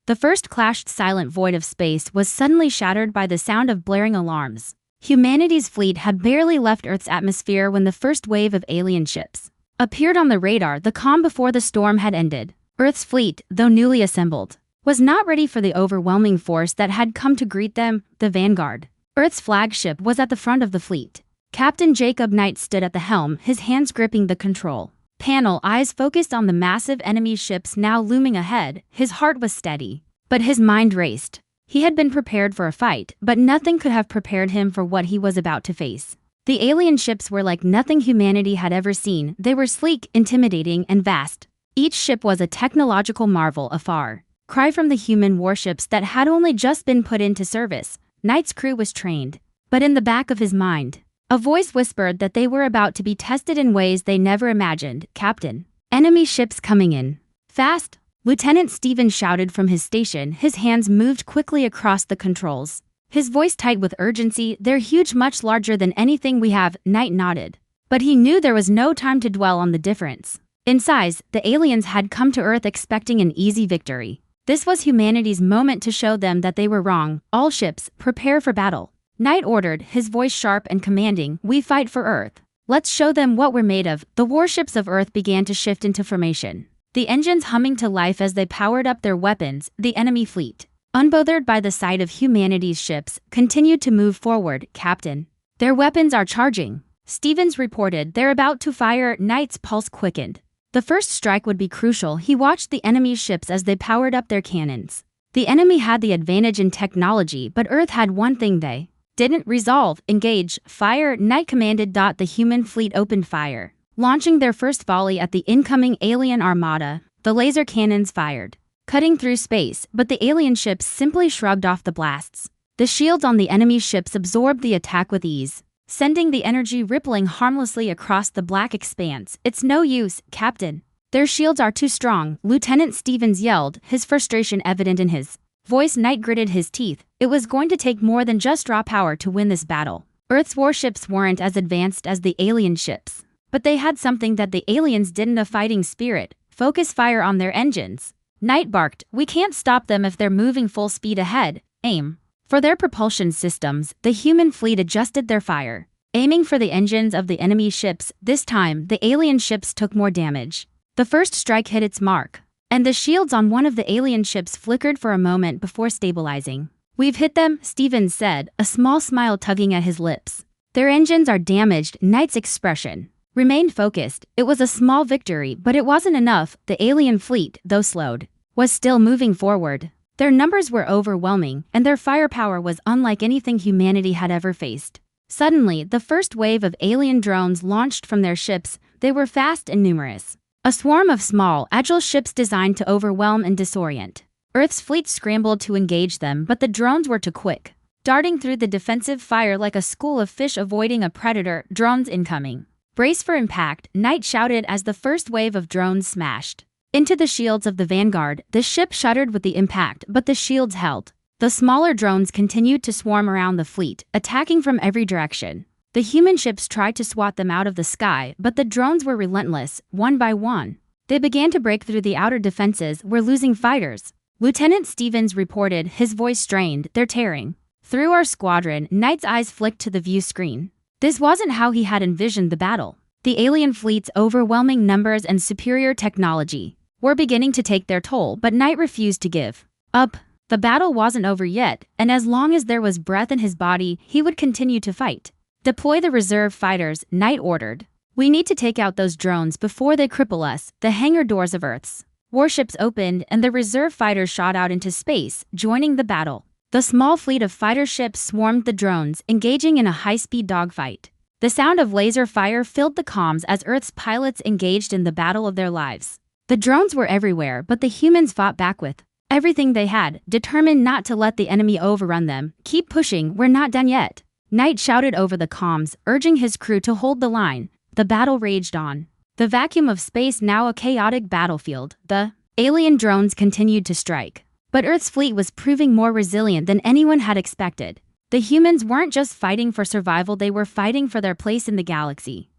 The first clashed silent void of space was suddenly shattered by the sound of blaring alarms. Humanity's fleet had barely left Earth's atmosphere when the first wave of alien ships appeared on the radar. The calm before the storm had ended. Earth's fleet, though newly assembled, was not ready for the overwhelming force that had come to greet them, the Vanguard. Earth's flagship was at the front of the fleet. Captain Jacob Knight stood at the helm, his hands gripping the control panel, eyes focused on the massive enemy ships now looming ahead. His heart was steady, but his mind raced. He had been prepared for a fight, but nothing could have prepared him for what he was about to face. The alien ships were like nothing humanity had ever seen. They were sleek, intimidating, and vast. Each ship was a technological marvel, a far cry from the human warships that had only just been put into service. Knight's crew was trained, but in the back of his mind, a voice whispered that they were about to be tested in ways they never imagined. "Captain, enemy ships coming in. Fast!" Lieutenant Stevens shouted from his station. His hands moved quickly across the controls, his voice tight with urgency. "They're huge, much larger than anything we have." Knight nodded, but he knew there was no time to dwell on the difference. In size, the aliens had come to Earth expecting an easy victory. This was humanity's moment to show them that they were wrong. "All ships, prepare for battle," Knight ordered, his voice sharp and commanding. "We fight for Earth. Let's show them what we're made of." The warships of Earth began to shift into formation, the engines humming to life as they powered up their weapons. The enemy fleet, unbothered by the sight of humanity's ships, continued to move forward. "Captain, their weapons are charging," Stevens reported. "They're about to fire." Knight's pulse quickened. The first strike would be crucial. He watched the enemy's ships as they powered up their cannons. The enemy had the advantage in technology, but Earth had one thing they didn't: resolve. "Engage, fire," Knight commanded. The human fleet opened fire, launching their first volley at the incoming alien armada. The laser cannons fired, cutting through space, but the alien ships simply shrugged off the blasts. The shields on the enemy ships absorbed the attack with ease, sending the energy rippling harmlessly across the black expanse. "It's no use, Captain. Their shields are too strong," Lieutenant Stevens yelled, his frustration evident in his voice. Knight gritted his teeth. It was going to take more than just raw power to win this battle. Earth's warships weren't as advanced as the alien ships, but they had something that the aliens didn't: a fighting spirit. "Focus fire on their engines," Knight barked. "We can't stop them if they're moving full speed ahead. Aim for their propulsion systems." The human fleet adjusted their fire, aiming for the engines of the enemy ships. This time, the alien ships took more damage. The first strike hit its mark, and the shields on one of the alien ships flickered for a moment before stabilizing. "We've hit them," Stevens said, a small smile tugging at his lips. "Their engines are damaged." Knight's expression remained focused. It was a small victory, but it wasn't enough. The alien fleet, though slowed, was still moving forward. Their numbers were overwhelming, and their firepower was unlike anything humanity had ever faced. Suddenly, the first wave of alien drones launched from their ships. They were fast and numerous, a swarm of small, agile ships designed to overwhelm and disorient. Earth's fleet scrambled to engage them, but the drones were too quick, darting through the defensive fire like a school of fish avoiding a predator. "Drones incoming. Brace for impact," Knight shouted as the first wave of drones smashed into the shields of the Vanguard. The ship shuddered with the impact, but the shields held. The smaller drones continued to swarm around the fleet, attacking from every direction. The human ships tried to swat them out of the sky, but the drones were relentless. One by one, they began to break through the outer defenses. "We're losing fighters," Lieutenant Stevens reported, his voice strained. "They're tearing through our squadron." Knight's eyes flicked to the view screen. This wasn't how he had envisioned the battle. The alien fleet's overwhelming numbers and superior technology were beginning to take their toll, but Knight refused to give up. The battle wasn't over yet, and as long as there was breath in his body, he would continue to fight. "Deploy the reserve fighters," Knight ordered. "We need to take out those drones before they cripple us." The hangar doors of Earth's warships opened, and the reserve fighters shot out into space, joining the battle. The small fleet of fighter ships swarmed the drones, engaging in a high-speed dogfight. The sound of laser fire filled the comms as Earth's pilots engaged in the battle of their lives. The drones were everywhere, but the humans fought back with everything they had, determined not to let the enemy overrun them. "Keep pushing, we're not done yet," Knight shouted over the comms, urging his crew to hold the line. The battle raged on, the vacuum of space now a chaotic battlefield. The alien drones continued to strike, but Earth's fleet was proving more resilient than anyone had expected. The humans weren't just fighting for survival, they were fighting for their place in the galaxy.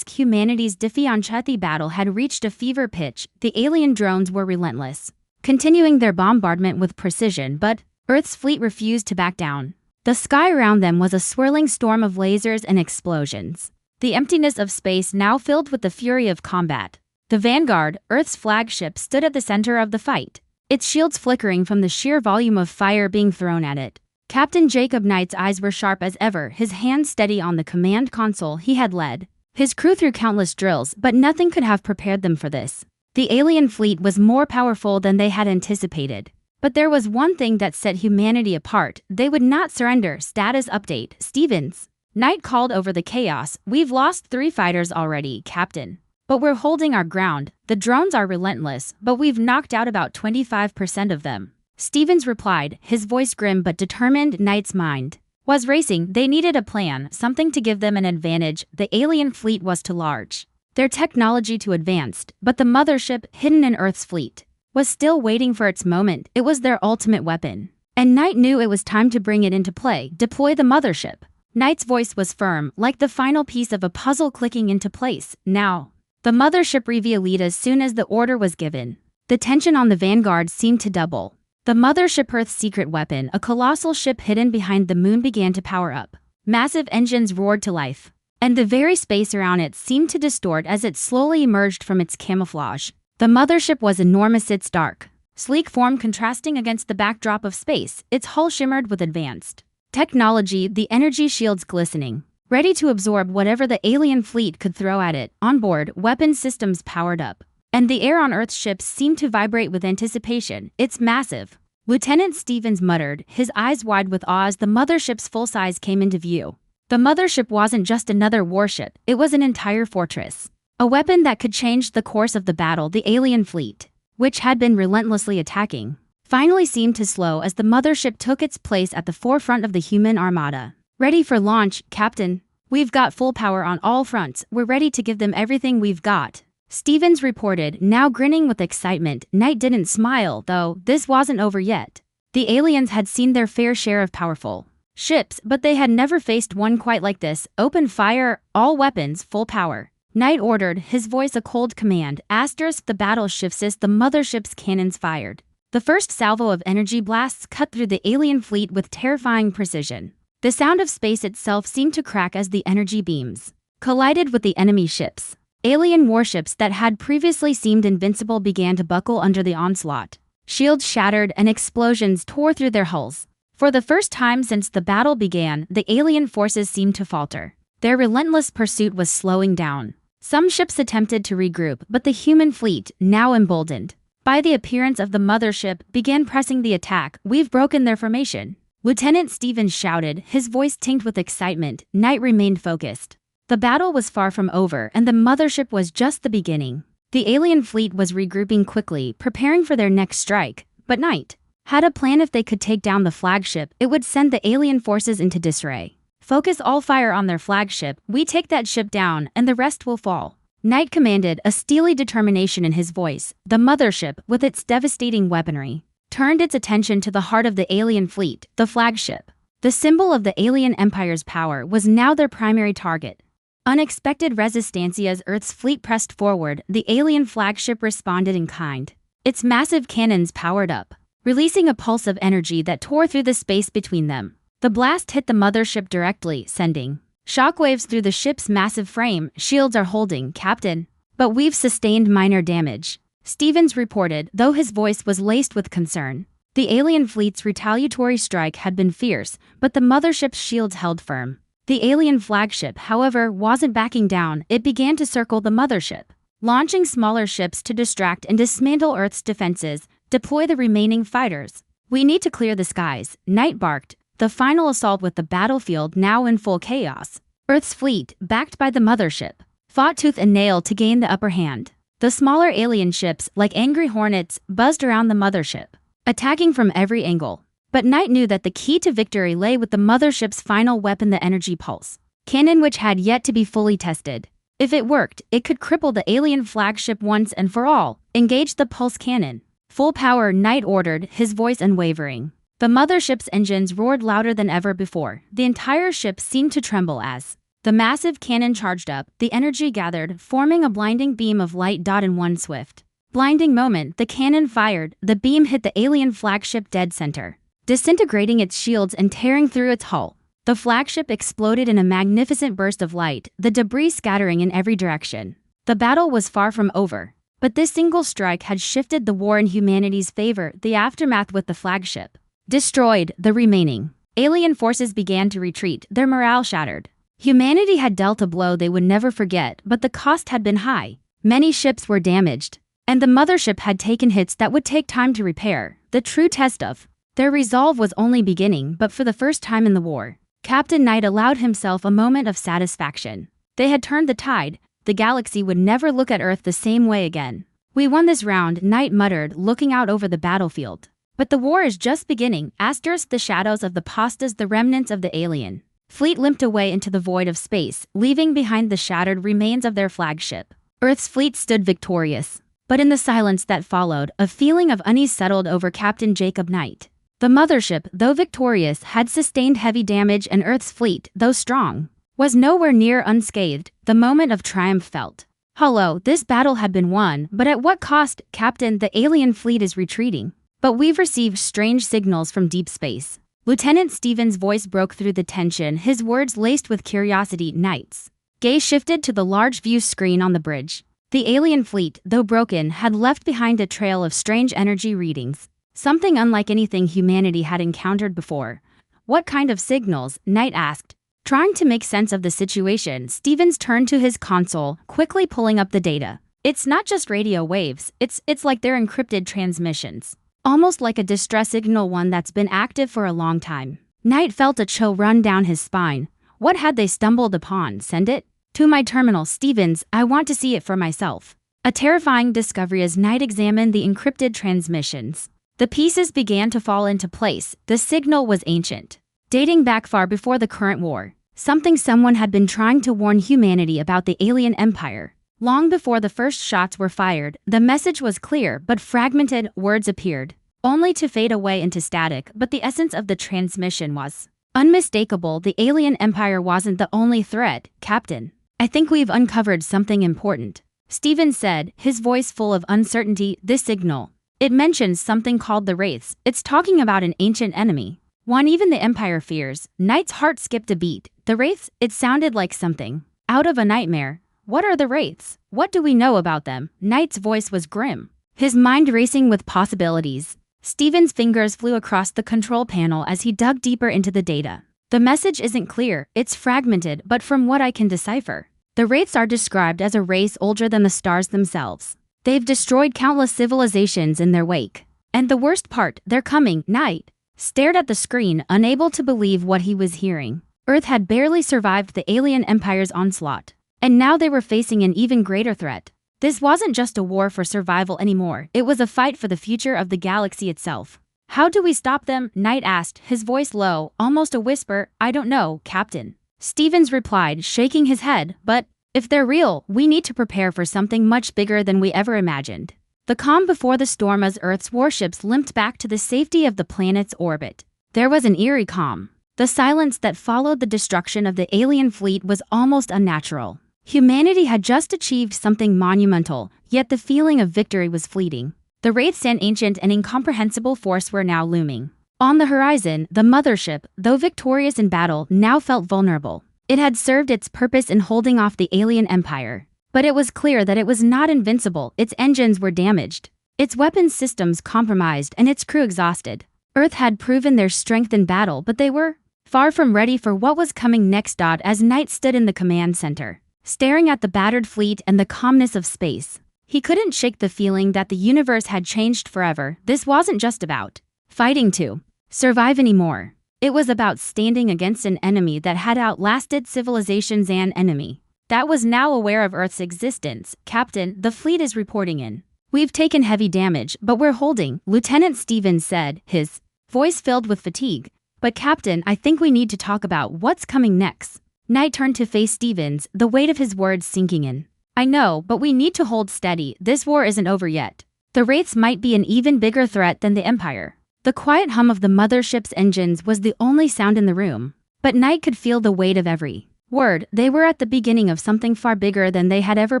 Humanity's Diffie-on-Chethi battle had reached a fever pitch. The alien drones were relentless, continuing their bombardment with precision, but Earth's fleet refused to back down. The sky around them was a swirling storm of lasers and explosions. The emptiness of space now filled with the fury of combat. The Vanguard, Earth's flagship, stood at the center of the fight, its shields flickering from the sheer volume of fire being thrown at it. Captain Jacob Knight's eyes were sharp as ever, his hands steady on the command console he had led. His crew through countless drills, but nothing could have prepared them for this. The alien fleet was more powerful than they had anticipated. But there was one thing that set humanity apart: they would not surrender. Status update, Stevens. Knight called over the chaos. We've lost 3 fighters already, Captain. But we're holding our ground. The drones are relentless, but we've knocked out about 25% of them. Stevens replied, his voice grim but determined. Knight's mind was racing. They needed a plan, something to give them an advantage. The alien fleet was too large, their technology too advanced, but the Mothership, hidden in Earth's fleet, was still waiting for its moment. It was their ultimate weapon, and Knight knew it was time to bring it into play. Deploy the Mothership. Knight's voice was firm, like the final piece of a puzzle clicking into place. Now, the Mothership revealed as soon as the order was given. The tension on the Vanguard seemed to double. The Mothership, Earth's secret weapon, a colossal ship hidden behind the moon, began to power up. Massive engines roared to life, and the very space around it seemed to distort as it slowly emerged from its camouflage. The Mothership was enormous, its dark, sleek form contrasting against the backdrop of space. Its hull shimmered with advanced technology, the energy shields glistening, ready to absorb whatever the alien fleet could throw at it. On board, weapon systems powered up, and the air on Earth's ships seemed to vibrate with anticipation. It's massive, Lieutenant Stevens muttered, his eyes wide with awe as the Mothership's full size came into view. The Mothership wasn't just another warship, it was an entire fortress. A weapon that could change the course of the battle. The alien fleet, which had been relentlessly attacking, finally seemed to slow as the Mothership took its place at the forefront of the human armada. Ready for launch, Captain. We've got full power on all fronts. We're ready to give them everything we've got, Stevens reported, now grinning with excitement. Knight didn't smile, though. This wasn't over yet. The aliens had seen their fair share of powerful ships, but they had never faced one quite like this. Open fire, all weapons, full power, Knight ordered, his voice a cold command. Asterisk, the battle shifts as the Mothership's cannons fired. The first salvo of energy blasts cut through the alien fleet with terrifying precision. The sound of space itself seemed to crack as the energy beams collided with the enemy ships. Alien warships that had previously seemed invincible began to buckle under the onslaught. Shields shattered and explosions tore through their hulls. For the first time since the battle began, the alien forces seemed to falter. Their relentless pursuit was slowing down. Some ships attempted to regroup, but the human fleet, now emboldened by the appearance of the Mothership, began pressing the attack. We've broken their formation, Lieutenant Stevens shouted, his voice tinged with excitement. Knight remained focused. The battle was far from over, and the Mothership was just the beginning. The alien fleet was regrouping quickly, preparing for their next strike, but Knight had a plan. If they could take down the flagship, it would send the alien forces into disarray. Focus all fire on their flagship. We take that ship down, and the rest will fall, Knight commanded, a steely determination in his voice. The Mothership, with its devastating weaponry, turned its attention to the heart of the alien fleet. The flagship, the symbol of the alien empire's power, was now their primary target. Unexpected resistancias. Earth's fleet pressed forward. The alien flagship responded in kind. Its massive cannons powered up, releasing a pulse of energy that tore through the space between them. The blast hit the Mothership directly, sending shockwaves through the ship's massive frame. Shields are holding, Captain, but we've sustained minor damage, Stevens reported, though his voice was laced with concern. The alien fleet's retaliatory strike had been fierce, but the Mothership's shields held firm. The alien flagship, however, wasn't backing down. It began to circle the Mothership, launching smaller ships to distract and dismantle Earth's defenses. Deploy the remaining fighters. We need to clear the skies, Knight barked, the final assault with the battlefield now in full chaos. Earth's fleet, backed by the Mothership, fought tooth and nail to gain the upper hand. The smaller alien ships, like angry hornets, buzzed around the Mothership, attacking from every angle. But Knight knew that the key to victory lay with the Mothership's final weapon, the energy pulse cannon, which had yet to be fully tested. If it worked, it could cripple the alien flagship once and for all. Engage the pulse cannon. Full power, Knight ordered, his voice unwavering. The Mothership's engines roared louder than ever before. The entire ship seemed to tremble as the massive cannon charged up. The energy gathered, forming a blinding beam of light. In one swift Blinding moment, the cannon fired, the beam hit the alien flagship dead center, disintegrating its shields and tearing through its hull. The flagship exploded in a magnificent burst of light, the debris scattering in every direction. The battle was far from over, but this single strike had shifted the war in humanity's favor. The aftermath with the flagship destroyed, the remaining alien forces began to retreat, their morale shattered. Humanity had dealt a blow they would never forget, but the cost had been high. Many ships were damaged, and the mothership had taken hits that would take time to repair. The true test of their resolve was only beginning, but for the first time in the war, Captain Knight allowed himself a moment of satisfaction. They had turned the tide. The galaxy would never look at Earth the same way again. "We won this round," Knight muttered, looking out over the battlefield. "But the war is just beginning." The shadows of the pastas, the remnants of the alien fleet limped away into the void of space, leaving behind the shattered remains of their flagship. Earth's fleet stood victorious. But in the silence that followed, a feeling of unease settled over Captain Jacob Knight. The mothership, though victorious, had sustained heavy damage, and Earth's fleet, though strong, was nowhere near unscathed. The moment of triumph felt hollow. This battle had been won, but at what cost? "Captain, the alien fleet is retreating. But we've received strange signals from deep space." Lieutenant Stevens' voice broke through the tension, his words laced with curiosity. Knight's gaze shifted to the large view screen on the bridge. The alien fleet, though broken, had left behind a trail of strange energy readings, something unlike anything humanity had encountered before. "What kind of signals?" Knight asked. Trying to make sense of the situation, Stevens turned to his console, quickly pulling up the data. "It's not just radio waves, it's like they're encrypted transmissions. Almost like a distress signal, one that's been active for a long time." Knight felt a chill run down his spine. What had they stumbled upon? "Send it to my terminal, Stevens. I want to see it for myself." A terrifying discovery as Knight examined the encrypted transmissions. The pieces began to fall into place. The signal was ancient, dating back far before the current war. Someone had been trying to warn humanity about the alien empire. Long before the first shots were fired, the message was clear but fragmented. Words appeared, only to fade away into static, but the essence of the transmission was unmistakable. The alien empire wasn't the only threat. "Captain, I think we've uncovered something important," Stevens said, his voice full of uncertainty. "This signal, it mentions something called the Wraiths. It's talking about an ancient enemy, one even the Empire fears." Knight's heart skipped a beat. The Wraiths? It sounded like something out of a nightmare. "What are the Wraiths? What do we know about them?" Knight's voice was grim, his mind racing with possibilities. Stevens' fingers flew across the control panel as he dug deeper into the data. "The message isn't clear, it's fragmented, but from what I can decipher, the Wraiths are described as a race older than the stars themselves. They've destroyed countless civilizations in their wake. And the worst part, they're coming." Knight stared at the screen, unable to believe what he was hearing. Earth had barely survived the alien empire's onslaught, and now they were facing an even greater threat. This wasn't just a war for survival anymore, it was a fight for the future of the galaxy itself. "How do we stop them?" Knight asked, his voice low, almost a whisper. "I don't know, Captain," Stevens replied, shaking his head. "But if they're real, we need to prepare for something much bigger than we ever imagined." The calm before the storm as Earth's warships limped back to the safety of the planet's orbit. There was an eerie calm. The silence that followed the destruction of the alien fleet was almost unnatural. Humanity had just achieved something monumental, yet the feeling of victory was fleeting. The Wraiths, an ancient and incomprehensible force, were now looming. On the horizon, the mothership, though victorious in battle, now felt vulnerable. It had served its purpose in holding off the alien empire, but it was clear that it was not invincible. Its engines were damaged, its weapons systems compromised, and its crew exhausted. Earth had proven their strength in battle, but they were far from ready for what was coming next. As Knight stood in the command center, staring at the battered fleet and the calmness of space, he couldn't shake the feeling that the universe had changed forever. This wasn't just about fighting to survive anymore. It was about standing against an enemy that had outlasted civilizations, an enemy that was now aware of Earth's existence. "Captain, the fleet is reporting in. We've taken heavy damage, but we're holding," Lieutenant Stevens said, his voice filled with fatigue. "But Captain, I think we need to talk about what's coming next." Knight turned to face Stevens, the weight of his words sinking in. "I know, but we need to hold steady. This war isn't over yet. The Wraiths might be an even bigger threat than the Empire." The quiet hum of the mothership's engines was the only sound in the room, but Knight could feel the weight of every word. They were at the beginning of something far bigger than they had ever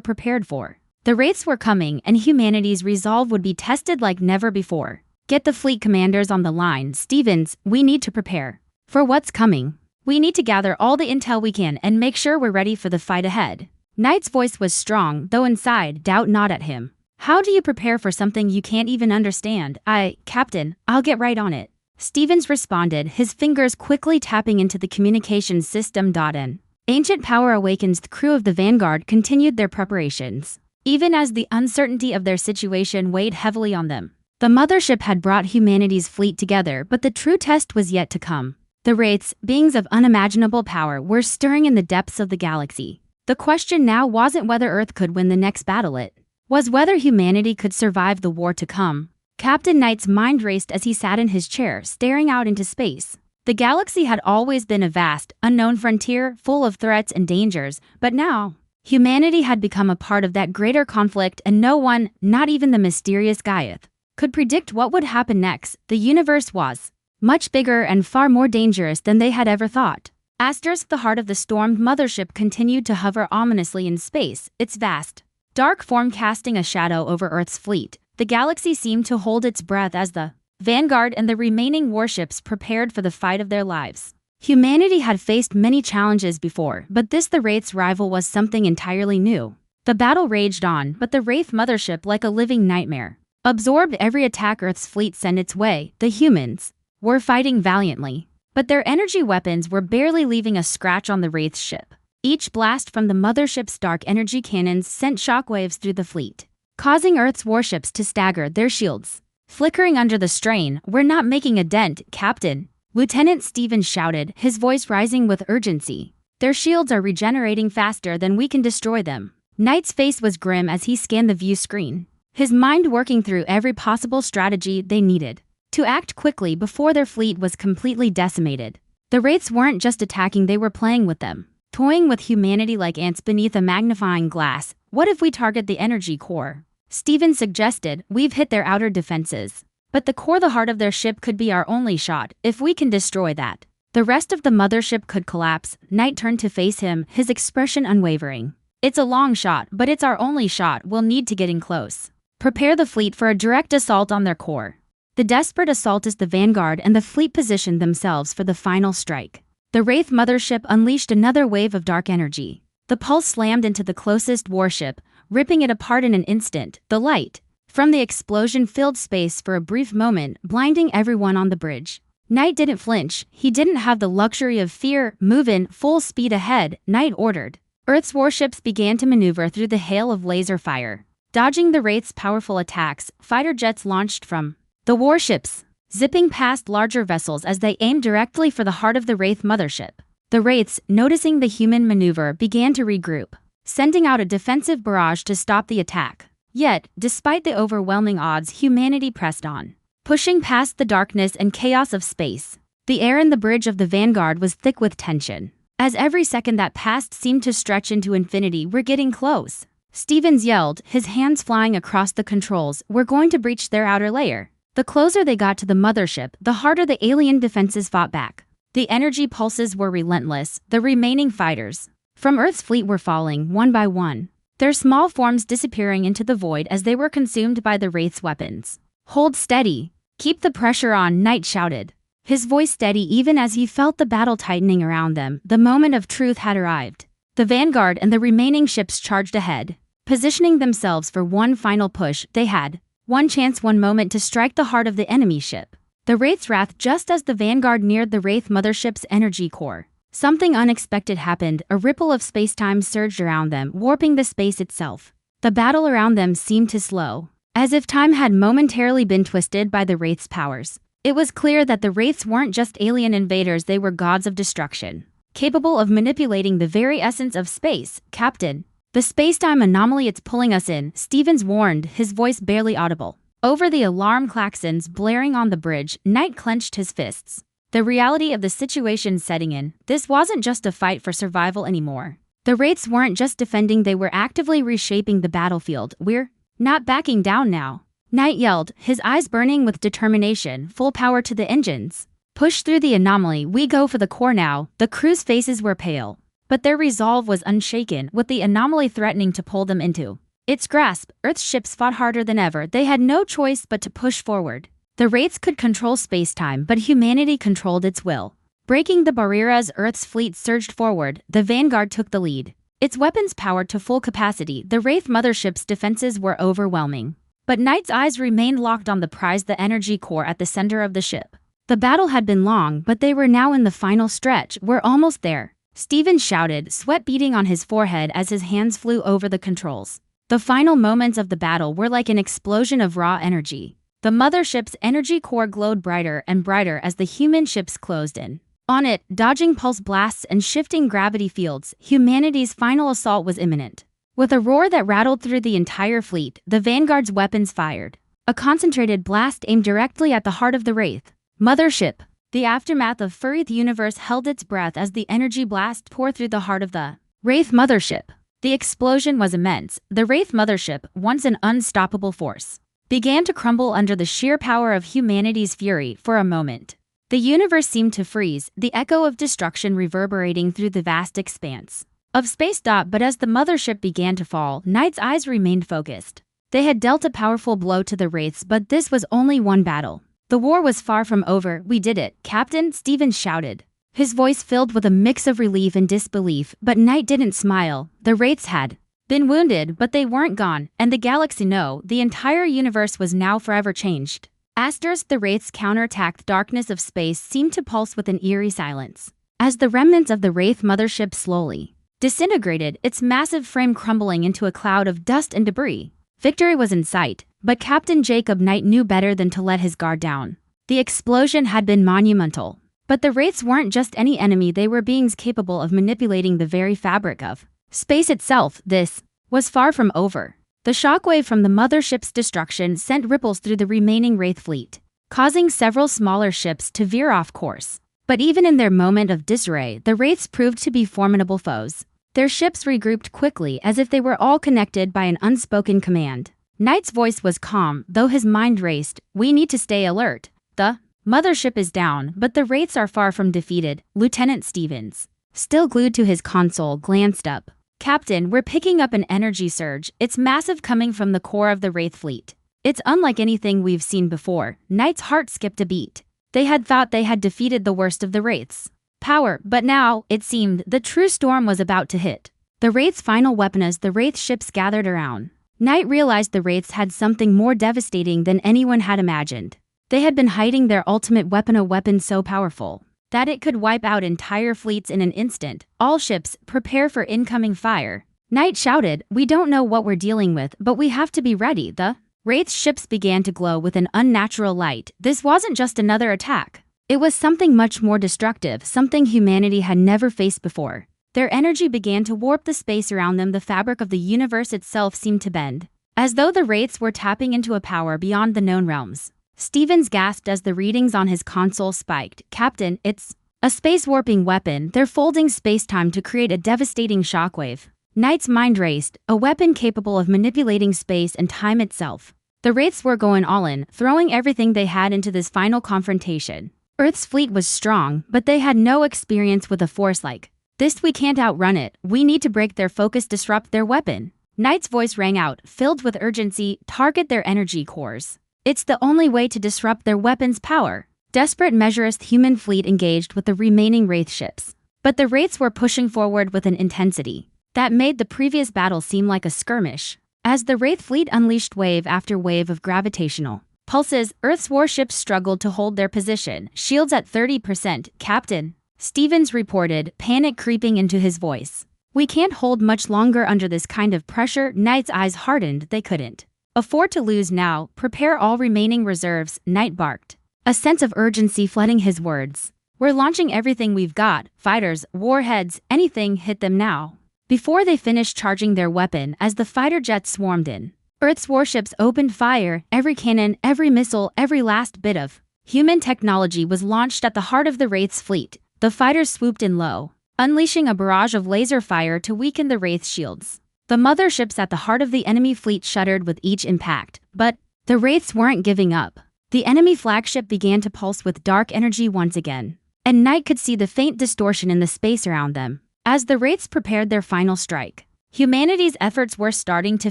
prepared for. The Wraiths were coming, and humanity's resolve would be tested like never before. Get the fleet commanders on the line. Stevens, we need to prepare for what's coming. We need to gather all the intel we can and make sure we're ready for the fight ahead. Knight's voice was strong, though inside, doubt gnawed at him. How do you prepare for something you can't even understand? Captain, I'll get right on it. Stevens responded, his fingers quickly tapping into the communications system. An ancient power awakens. The crew of the Vanguard continued their preparations, even as the uncertainty of their situation weighed heavily on them. The Mothership had brought humanity's fleet together, but the true test was yet to come. The Wraiths, beings of unimaginable power, were stirring in the depths of the galaxy. The question now wasn't whether Earth could win the next battle, it was whether humanity could survive the war to come. Captain Knight's mind raced as he sat in his chair, staring out into space. The galaxy had always been a vast, unknown frontier, full of threats and dangers, but now, humanity had become a part of that greater conflict, and no one, not even the mysterious Gaiath, could predict what would happen next. The universe was much bigger and far more dangerous than they had ever thought. The heart of the stormed Mothership continued to hover ominously in space, its vast, dark form casting a shadow over Earth's fleet. The galaxy seemed to hold its breath as the Vanguard and the remaining warships prepared for the fight of their lives. Humanity had faced many challenges before, but the Wraith's rival was something entirely new. The battle raged on, but the Wraith Mothership, like a living nightmare, absorbed every attack Earth's fleet sent its way. The humans were fighting valiantly, but their energy weapons were barely leaving a scratch on the Wraith's ship. Each blast from the Mothership's dark energy cannons sent shockwaves through the fleet, causing Earth's warships to stagger, their shields flickering under the strain. We're not making a dent, Captain, Lieutenant Stevens shouted, his voice rising with urgency. Their shields are regenerating faster than we can destroy them. Knight's face was grim as he scanned the view screen, his mind working through every possible strategy. They needed to act quickly before their fleet was completely decimated. The Wraiths weren't just attacking, they were playing with them, toying with humanity like ants beneath a magnifying glass. What if we target the energy core? Stevens suggested. We've hit their outer defenses, but the core, the heart of their ship, could be our only shot. If we can destroy that, the rest of the Mothership could collapse. Knight turned to face him, his expression unwavering. It's a long shot, but it's our only shot. We'll need to get in close. Prepare the fleet for a direct assault on their core. The desperate assault is the Vanguard, and the fleet positioned themselves for the final strike. The Wraith Mothership unleashed another wave of dark energy. The pulse slammed into the closest warship, ripping it apart in an instant. The light from the explosion filled space for a brief moment, blinding everyone on the bridge. Knight didn't flinch. He didn't have the luxury of fear. Move in, full speed ahead, Knight ordered. Earth's warships began to maneuver through the hail of laser fire, dodging the Wraith's powerful attacks. Fighter jets launched from the warships, zipping past larger vessels as they aimed directly for the heart of the Wraith Mothership. The Wraiths, noticing the human maneuver, began to regroup, sending out a defensive barrage to stop the attack. Yet, despite the overwhelming odds, humanity pressed on, pushing past the darkness and chaos of space. The air in the bridge of the Vanguard was thick with tension, as every second that passed seemed to stretch into infinity. We're getting close, Stevens yelled, his hands flying across the controls. We're going to breach their outer layer. The closer they got to the Mothership, the harder the alien defenses fought back. The energy pulses were relentless. The remaining fighters from Earth's fleet were falling, one by one, their small forms disappearing into the void as they were consumed by the Wraith's weapons. Hold steady. Keep the pressure on, Knight shouted, his voice steady even as he felt the battle tightening around them. The moment of truth had arrived. The Vanguard and the remaining ships charged ahead, positioning themselves for one final push. They had one chance, one moment to strike the heart of the enemy ship, the Wraith's wrath. Just as the Vanguard neared the Wraith Mothership's energy core, something unexpected happened. A ripple of spacetime surged around them, warping the space itself. The battle around them seemed to slow, as if time had momentarily been twisted by the Wraith's powers. It was clear that the Wraiths weren't just alien invaders, they were gods of destruction, capable of manipulating the very essence of space. Captain, the spacetime anomaly, it's pulling us in, Stevens warned, his voice barely audible over the alarm klaxons blaring on the bridge. Knight clenched his fists, the reality of the situation setting in. This wasn't just a fight for survival anymore. The Wraiths weren't just defending, they were actively reshaping the battlefield. We're not backing down now, Knight yelled, his eyes burning with determination. Full power to the engines. Push through the anomaly. We go for the core now. The crew's faces were pale, but their resolve was unshaken, with the anomaly threatening to pull them into its grasp, Earth's ships fought harder than ever. They had no choice but to push forward. The Wraiths could control space-time, but humanity controlled its will. Breaking the barrier as Earth's fleet surged forward, the Vanguard took the lead. Its weapons powered to full capacity, the Wraith Mothership's defenses were overwhelming. But Knight's eyes remained locked on the prize, the energy core at the center of the ship. The battle had been long, but they were now in the final stretch. We're almost there, Steven shouted, sweat beading on his forehead as his hands flew over the controls. The final moments of the battle were like an explosion of raw energy. The Mothership's energy core glowed brighter and brighter as the human ships closed in. On it, dodging pulse blasts and shifting gravity fields, humanity's final assault was imminent. With a roar that rattled through the entire fleet, the Vanguard's weapons fired. A concentrated blast aimed directly at the heart of the Wraith Mothership. The aftermath of Furryth universe held its breath as the energy blast tore through the heart of the Wraith Mothership. The explosion was immense. The Wraith Mothership, once an unstoppable force, began to crumble under the sheer power of humanity's fury. For a moment, the universe seemed to freeze, the echo of destruction reverberating through the vast expanse of space. But as the Mothership began to fall, Knight's eyes remained focused. They had dealt a powerful blow to the Wraiths, but this was only one battle. The war was far from over. We did it, Captain, Steven shouted, his voice filled with a mix of relief and disbelief. But Knight didn't smile. The Wraiths had been wounded, but they weren't gone, and the galaxy no, the entire universe was now forever changed. Asterisk, the Wraiths counterattacked. Darkness of space seemed to pulse with an eerie silence. As the remnants of the Wraith Mothership slowly disintegrated, its massive frame crumbling into a cloud of dust and debris. Victory was in sight, but Captain Jacob Knight knew better than to let his guard down. The explosion had been monumental. But the Wraiths weren't just any enemy, they were beings capable of manipulating the very fabric of space itself. This was far from over. The shockwave from the Mothership's destruction sent ripples through the remaining Wraith fleet, causing several smaller ships to veer off course. But even in their moment of disarray, the Wraiths proved to be formidable foes. Their ships regrouped quickly as if they were all connected by an unspoken command. Knight's voice was calm, though his mind raced. We need to stay alert. The Mothership is down, but the Wraiths are far from defeated. Lieutenant Stevens, still glued to his console, glanced up. Captain, we're picking up an energy surge. It's massive, coming from the core of the Wraith fleet. It's unlike anything we've seen before. Knight's heart skipped a beat. They had thought they had defeated the worst of the Wraiths' power, but now, it seemed, the true storm was about to hit. The Wraith's final weapon. As the Wraith ships gathered around, Knight realized the Wraiths had something more devastating than anyone had imagined. They had been hiding their ultimate weapon, a weapon so powerful that it could wipe out entire fleets in an instant. All ships, prepare for incoming fire. Knight shouted, we don't know what we're dealing with, but we have to be ready. The Wraith's ships began to glow with an unnatural light. This wasn't just another attack. It was something much more destructive, something humanity had never faced before. Their energy began to warp the space around them. The fabric of the universe itself seemed to bend, as though the Wraiths were tapping into a power beyond the known realms. Stevens gasped as the readings on his console spiked. Captain, it's a space-warping weapon. They're folding space-time to create a devastating shockwave. Knight's mind raced, a weapon capable of manipulating space and time itself. The Wraiths were going all in, throwing everything they had into this final confrontation. Earth's fleet was strong, but they had no experience with a force like this. We can't outrun it. We need to break their focus, disrupt their weapon. Knight's voice rang out, filled with urgency. Target their energy cores. It's the only way to disrupt their weapon's power. Desperate measures, the human fleet engaged with the remaining Wraith ships. But the Wraiths were pushing forward with an intensity that made the previous battle seem like a skirmish. As the Wraith fleet unleashed wave after wave of gravitational pulses, Earth's warships struggled to hold their position. Shields at 30%, Captain, Stevens reported, panic creeping into his voice. We can't hold much longer under this kind of pressure. Knight's eyes hardened. They couldn't afford to lose now. Prepare all remaining reserves, Knight barked, a sense of urgency flooding his words. We're launching everything we've got, fighters, warheads, anything, hit them now. Before they finished charging their weapon, as the fighter jets swarmed in, Earth's warships opened fire. Every cannon, every missile, every last bit of human technology was launched at the heart of the Wraith's fleet. The fighters swooped in low, unleashing a barrage of laser fire to weaken the Wraith's shields. The motherships at the heart of the enemy fleet shuddered with each impact, but the Wraiths weren't giving up. The enemy flagship began to pulse with dark energy once again, and Knight could see the faint distortion in the space around them. As the Wraiths prepared their final strike, Humanity's efforts were starting to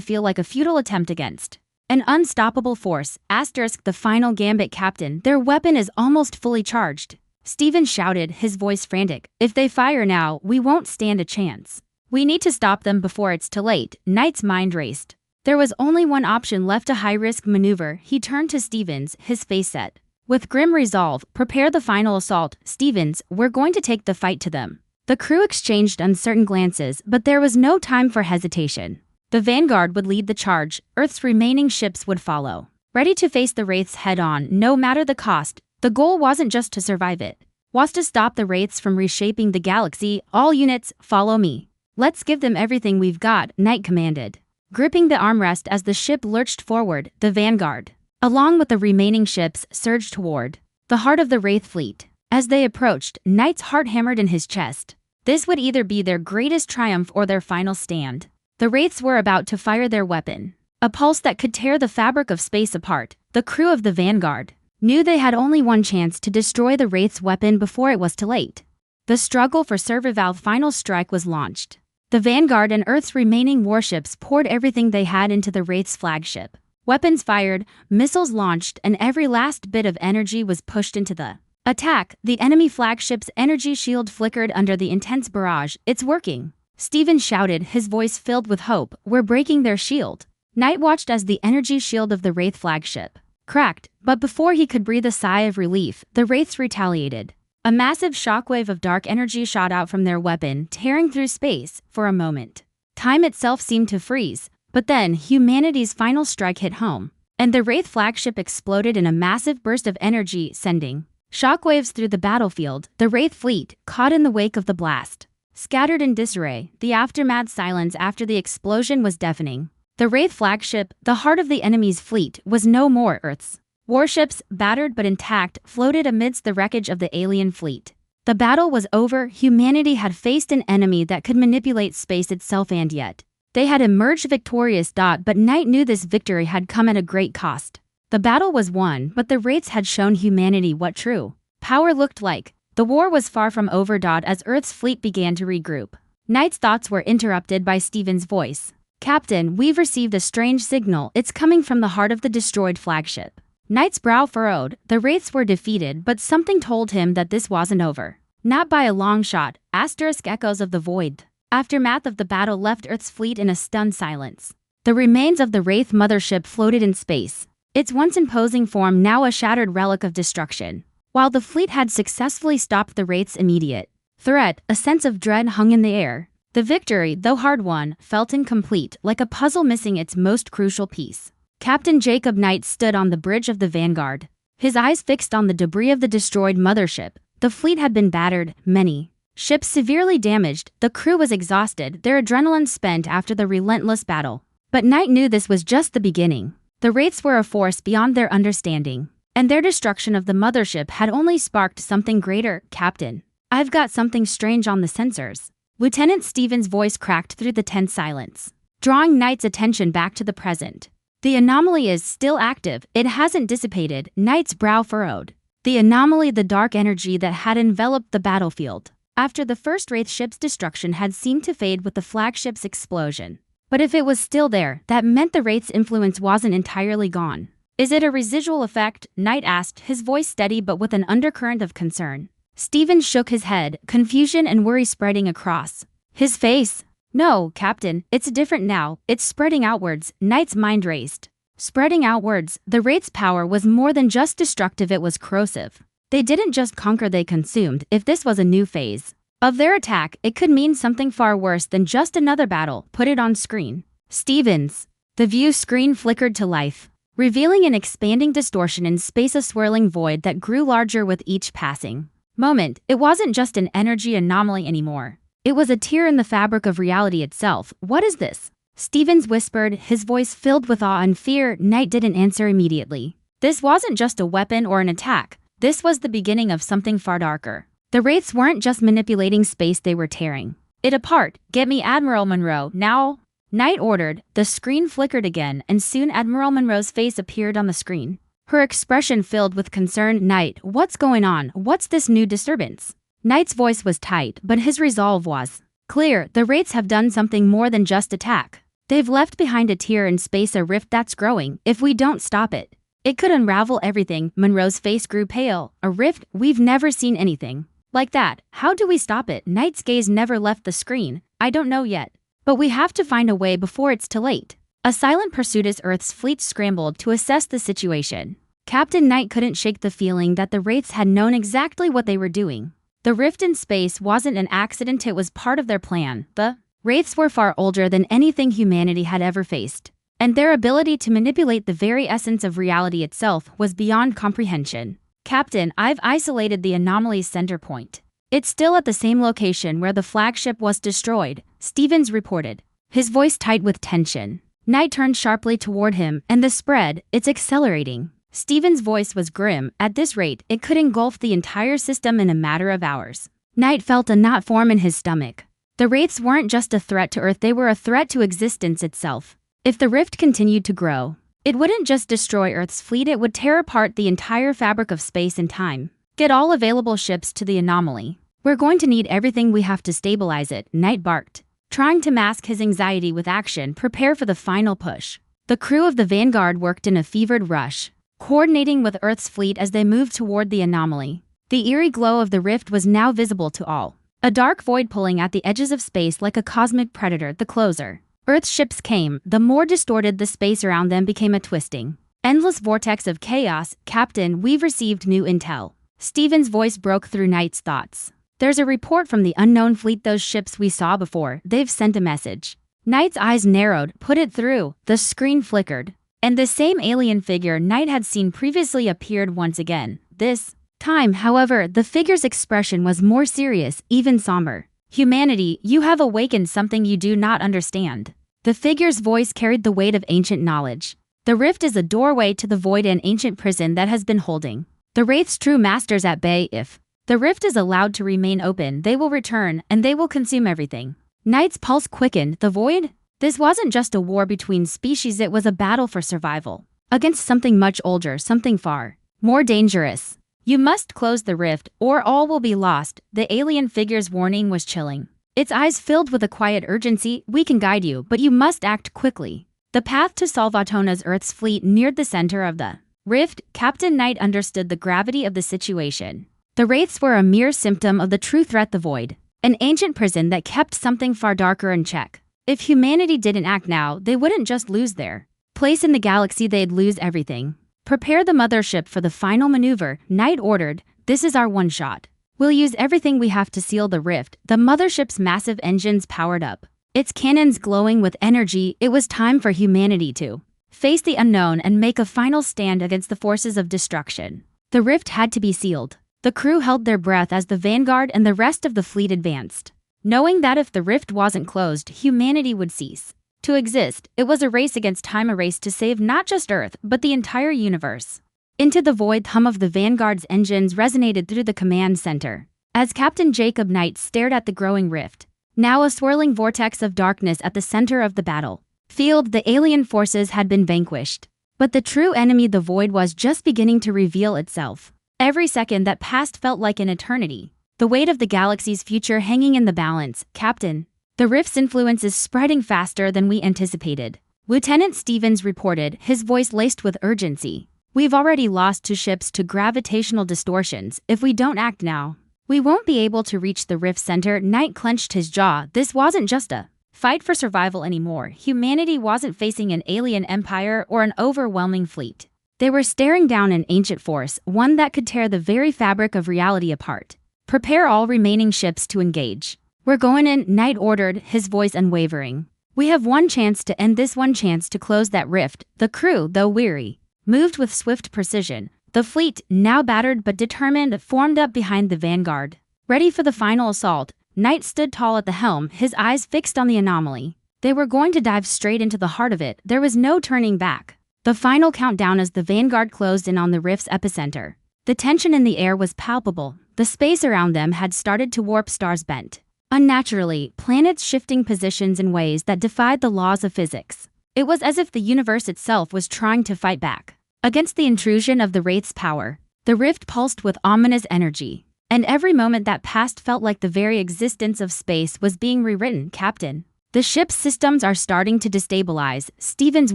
feel like a futile attempt against an unstoppable force. Asterisk the final gambit, Captain. Their weapon is almost fully charged. Steven shouted, his voice frantic. If they fire now, we won't stand a chance. We need to stop them before it's too late. Knight's mind raced. There was only one option left, a high-risk maneuver. He turned to Stevens, his face set with grim resolve. Prepare the final assault. Stevens, we're going to take the fight to them. The crew exchanged uncertain glances, but there was no time for hesitation. The Vanguard would lead the charge. Earth's remaining ships would follow, ready to face the Wraiths head-on, no matter the cost. The goal wasn't just to survive, it was to stop the Wraiths from reshaping the galaxy. All units, follow me. Let's give them everything we've got, Knight commanded, gripping the armrest as the ship lurched forward. The Vanguard, along with the remaining ships, surged toward the heart of the Wraith fleet. As they approached, Knight's heart hammered in his chest. This would either be their greatest triumph or their final stand. The Wraiths were about to fire their weapon, a pulse that could tear the fabric of space apart. The crew of the Vanguard knew they had only one chance to destroy the Wraith's weapon before it was too late. The struggle for survival. Final strike was launched. The Vanguard and Earth's remaining warships poured everything they had into the Wraith's flagship. Weapons fired, missiles launched, and every last bit of energy was pushed into the attack. The enemy flagship's energy shield flickered under the intense barrage. It's working, Steven shouted, his voice filled with hope. We're breaking their shield. Knight watched as the energy shield of the Wraith flagship cracked, but before he could breathe a sigh of relief, the Wraiths retaliated. A massive shockwave of dark energy shot out from their weapon, tearing through space. For a moment, time itself seemed to freeze, but then humanity's final strike hit home, and the Wraith flagship exploded in a massive burst of energy, sending shockwaves through the battlefield. The Wraith fleet, caught in the wake of the blast, scattered in disarray. The aftermath silence after the explosion was deafening. The Wraith flagship, the heart of the enemy's fleet, was no more. Earth's warships, battered but intact, floated amidst the wreckage of the alien fleet. The battle was over. Humanity had faced an enemy that could manipulate space itself, and yet they had emerged victorious. But Knight knew this victory had come at a great cost. The battle was won, but the Wraiths had shown humanity what true power looked like. The war was far from over. As Earth's fleet began to regroup, Knight's thoughts were interrupted by Steven's voice. Captain, we've received a strange signal. It's coming from the heart of the destroyed flagship. Knight's brow furrowed. The Wraiths were defeated, but something told him that this wasn't over. Not by a long shot. Asterisk echoes of the void. Aftermath of the battle left Earth's fleet in a stunned silence. The remains of the Wraith mothership floated in space, its once imposing form now a shattered relic of destruction. While the fleet had successfully stopped the Wraith's immediate threat, a sense of dread hung in the air. The victory, though hard-won, felt incomplete, like a puzzle missing its most crucial piece. Captain Jacob Knight stood on the bridge of the Vanguard, his eyes fixed on the debris of the destroyed mothership. The fleet had been battered, many ships severely damaged, the crew was exhausted, their adrenaline spent after the relentless battle. But Knight knew this was just the beginning. The Wraiths were a force beyond their understanding, and their destruction of the mothership had only sparked something greater. Captain, I've got something strange on the sensors. Lieutenant Stevens' voice cracked through the tense silence, drawing Knight's attention back to the present. The anomaly is still active. It hasn't dissipated. Knight's brow furrowed. The anomaly, the dark energy that had enveloped the battlefield after the first Wraith ship's destruction, had seemed to fade with the flagship's explosion. But if it was still there, that meant the Wraith's influence wasn't entirely gone. Is it a residual effect? Knight asked, his voice steady but with an undercurrent of concern. Stevens shook his head, confusion and worry spreading across his face. No, Captain, it's different now. It's spreading outwards. Knight's mind raced. Spreading outwards, the Wraith's power was more than just destructive, it was corrosive. They didn't just conquer, they consumed. If this was a new phase of their attack, it could mean something far worse than just another battle. Put it on screen. Stevens. The view screen flickered to life, revealing an expanding distortion in space, a swirling void that grew larger with each passing moment. It wasn't just an energy anomaly anymore. It was a tear in the fabric of reality itself. What is this? Stevens whispered, his voice filled with awe and fear. Knight didn't answer immediately. This wasn't just a weapon or an attack. This was the beginning of something far darker. The Wraiths weren't just manipulating space, they were tearing it apart. Get me Admiral Monroe, now! Knight ordered. The screen flickered again, and soon Admiral Monroe's face appeared on the screen, her expression filled with concern. Knight, what's going on? What's this new disturbance? Knight's voice was tight, but his resolve was Clear, the Wraiths have done something more than just attack. They've left behind a tear in space, a rift that's growing. If we don't stop it, it could unravel everything. Monroe's face grew pale. A rift? We've never seen anything like that. How do we stop it? Knight's gaze never left the screen. I don't know yet. But we have to find a way before it's too late. A silent pursuit as Earth's fleet scrambled to assess the situation. Captain Knight couldn't shake the feeling that the Wraiths had known exactly what they were doing. The rift in space wasn't an accident, it was part of their plan. The Wraiths were far older than anything humanity had ever faced, and their ability to manipulate the very essence of reality itself was beyond comprehension. Captain, I've isolated the anomaly's center point. It's still at the same location where the flagship was destroyed, Stevens reported, his voice tight with tension. Knight turned sharply toward him, and the spread, it's accelerating. Stevens' voice was grim. At this rate, it could engulf the entire system in a matter of hours. Knight felt a knot form in his stomach. The Wraiths weren't just a threat to Earth, they were a threat to existence itself. If the rift continued to grow, it wouldn't just destroy Earth's fleet, it would tear apart the entire fabric of space and time. Get all available ships to the anomaly. We're going to need everything we have to stabilize it, Knight barked, trying to mask his anxiety with action. Prepare for the final push. The crew of the Vanguard worked in a fevered rush, coordinating with Earth's fleet as they moved toward the anomaly. The eerie glow of the rift was now visible to all. A dark void pulling at the edges of space like a cosmic predator. The closer Earth's ships came, the more distorted the space around them became, a twisting, endless vortex of chaos. Captain, we've received new intel. Stevens' voice broke through Knight's thoughts. There's a report from the unknown fleet, those ships we saw before. They've sent a message. Knight's eyes narrowed. Put it through. The screen flickered, and the same alien figure Knight had seen previously appeared once again. This time, however, the figure's expression was more serious, even somber. Humanity, you have awakened something you do not understand. The figure's voice carried the weight of ancient knowledge. The rift is a doorway to the void, an ancient prison that has been holding the Wraith's true masters at bay. If the rift is allowed to remain open, they will return, and they will consume everything. Knight's pulse quickened. The void? This wasn't just a war between species, it was a battle for survival. Against something much older, something far more dangerous. You must close the rift, or all will be lost. The alien figure's warning was chilling. Its eyes filled with a quiet urgency. We can guide you, but you must act quickly. The path to Salvatona's Earth's fleet neared the center of the rift. Captain Knight understood the gravity of the situation. The Wraiths were a mere symptom of the true threat, the void, an ancient prison that kept something far darker in check. If humanity didn't act now, they wouldn't just lose their place in the galaxy, they'd lose everything. Prepare the Mothership for the final maneuver, Knight ordered. This is our one shot. We'll use everything we have to seal the rift. The Mothership's massive engines powered up, its cannons glowing with energy. It was time for humanity to face the unknown and make a final stand against the forces of destruction. The rift had to be sealed. The crew held their breath as the Vanguard and the rest of the fleet advanced, knowing that if the rift wasn't closed, humanity would cease to exist. It was a race against time, a race to save not just Earth, but the entire universe. Into the void, the hum of the Vanguard's engines resonated through the command center. As Captain Jacob Knight stared at the growing rift, now a swirling vortex of darkness at the center of the battle field, the alien forces had been vanquished. But the true enemy, the void, was just beginning to reveal itself. Every second that passed felt like an eternity. The weight of the galaxy's future hanging in the balance. Captain, the rift's influence is spreading faster than we anticipated, Lieutenant Stevens reported, his voice laced with urgency. We've already lost 2 ships to gravitational distortions. If we don't act now, we won't be able to reach the rift center. Knight clenched his jaw. This wasn't just a fight for survival anymore. Humanity wasn't facing an alien empire or an overwhelming fleet. They were staring down an ancient force, one that could tear the very fabric of reality apart. Prepare all remaining ships to engage. We're going in, Knight ordered, his voice unwavering. We have one chance to end this, one chance to close that rift. The crew, though weary, moved with swift precision. The fleet, now battered but determined, formed up behind the Vanguard, ready for the final assault. Knight stood tall at the helm, his eyes fixed on the anomaly. They were going to dive straight into the heart of it. There was no turning back. The final countdown as the Vanguard closed in on the rift's epicenter. The tension in the air was palpable. The space around them had started to warp, stars bent unnaturally, planets shifting positions in ways that defied the laws of physics. It was as if the universe itself was trying to fight back against the intrusion of the Wraith's power. The rift pulsed with ominous energy. And every moment that passed felt like the very existence of space was being rewritten. Captain, the ship's systems are starting to destabilize, Stevens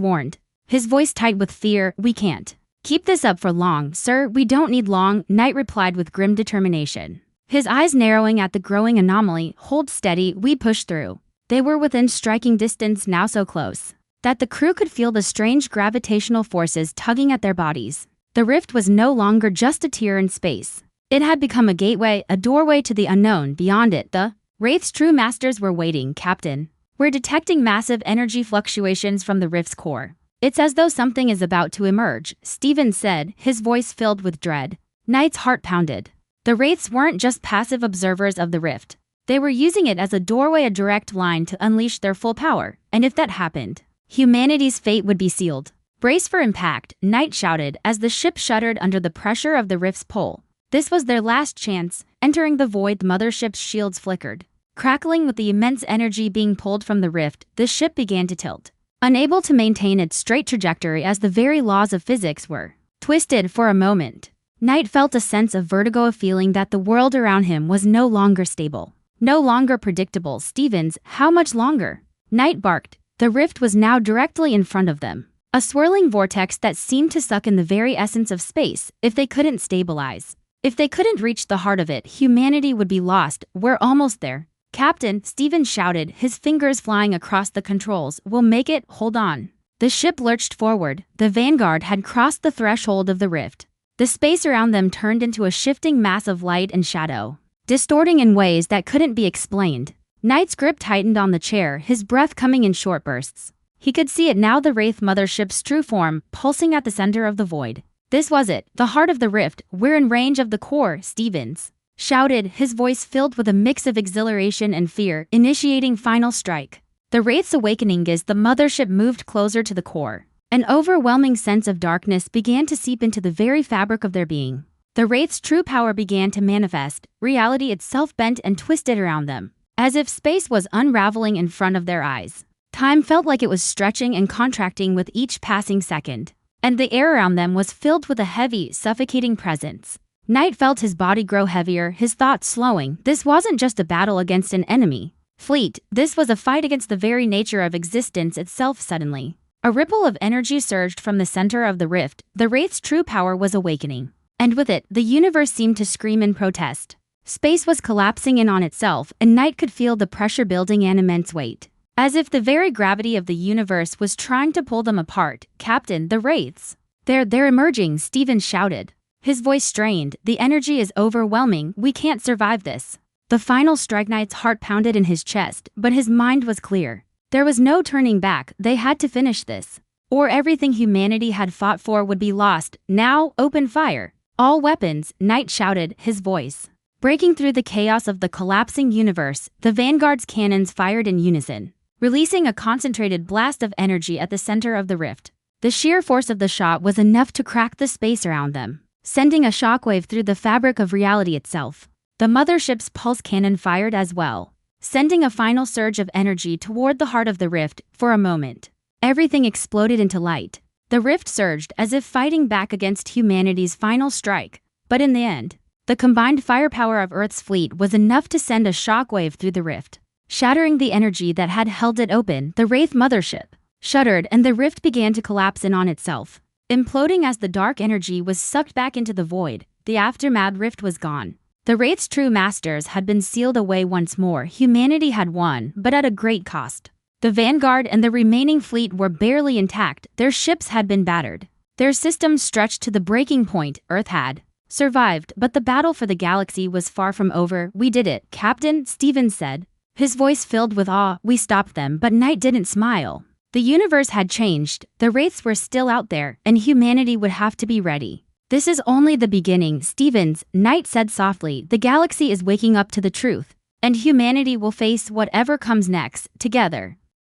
warned, his voice tight with fear. We can't keep this up for long, sir. We don't need long, Knight replied with grim determination, his eyes narrowing at the growing anomaly. Hold steady, we push through. They were within striking distance, now so close that the crew could feel the strange gravitational forces tugging at their bodies. The rift was no longer just a tier in space. It had become a gateway, a doorway to the unknown. Beyond it, the Wraith's true masters were waiting. Captain, we're detecting massive energy fluctuations from the rift's core. It's as though something is about to emerge, Stevens said, his voice filled with dread. Knight's heart pounded. The Wraiths weren't just passive observers of the rift. They were using it as a doorway, a direct line to unleash their full power, and if that happened, humanity's fate would be sealed. Brace for impact, Knight shouted as the ship shuddered under the pressure of the rift's pull. This was their last chance. Entering the void, the mothership's shields flickered. Crackling with the immense energy being pulled from the rift, the ship began to tilt, unable to maintain its straight trajectory as the very laws of physics were twisted. For a moment, Knight felt a sense of vertigo, a feeling that the world around him was no longer stable, no longer predictable. Stevens, how much longer? Knight barked. The rift was now directly in front of them, a swirling vortex that seemed to suck in the very essence of space. If they couldn't stabilize, if they couldn't reach the heart of it, humanity would be lost. We're almost there, Captain, Stevens shouted, his fingers flying across the controls. We'll make it, hold on. The ship lurched forward. The Vanguard had crossed the threshold of the rift. The space around them turned into a shifting mass of light and shadow, distorting in ways that couldn't be explained. Knight's grip tightened on the chair, his breath coming in short bursts. He could see it now, the Wraith mothership's true form, pulsing at the center of the void. This was it, the heart of the rift. We're in range of the core, Stevens shouted, his voice filled with a mix of exhilaration and fear. Initiating final strike. The Wraith's awakening as the mothership moved closer to the core. An overwhelming sense of darkness began to seep into the very fabric of their being. The Wraith's true power began to manifest, reality itself bent and twisted around them, as if space was unraveling in front of their eyes. Time felt like it was stretching and contracting with each passing second, and the air around them was filled with a heavy, suffocating presence. Knight felt his body grow heavier, his thoughts slowing. This wasn't just a battle against an enemy fleet, this was a fight against the very nature of existence itself. Suddenly, a ripple of energy surged from the center of the rift. The Wraith's true power was awakening, and with it, the universe seemed to scream in protest. Space was collapsing in on itself, and Knight could feel the pressure building, an immense weight, as if the very gravity of the universe was trying to pull them apart. Captain, the Wraiths. They're emerging, Stevens shouted, his voice strained. The energy is overwhelming. We can't survive this. The final strike. Knight's heart pounded in his chest, but his mind was clear. There was no turning back. They had to finish this, or everything humanity had fought for would be lost. Now, open fire. All weapons, Knight shouted, his voice breaking through the chaos of the collapsing universe. The Vanguard's cannons fired in unison, releasing a concentrated blast of energy at the center of the rift. The sheer force of the shot was enough to crack the space around them, sending a shockwave through the fabric of reality itself. The mothership's pulse cannon fired as well, sending a final surge of energy toward the heart of the rift. For a moment, everything exploded into light. The rift surged as if fighting back against humanity's final strike, but in the end, the combined firepower of Earth's fleet was enough to send a shockwave through the rift, shattering the energy that had held it open. The Wraith mothership shuddered and the rift began to collapse in on itself, imploding as the dark energy was sucked back into the void. The aftermath rift was gone. The Wraith's true masters had been sealed away once more. Humanity had won, but at a great cost. The Vanguard and the remaining fleet were barely intact. Their ships had been battered, their systems stretched to the breaking point. Earth had survived, but the battle for the galaxy was far from over. We did it, Captain, Stevens said, his voice filled with awe. We stopped them. But Knight didn't smile. The universe had changed. The Wraiths were still out there, and humanity would have to be ready. This is only the beginning, Stevens, Knight said softly. The galaxy is waking up to the truth, and humanity will face whatever comes next, together.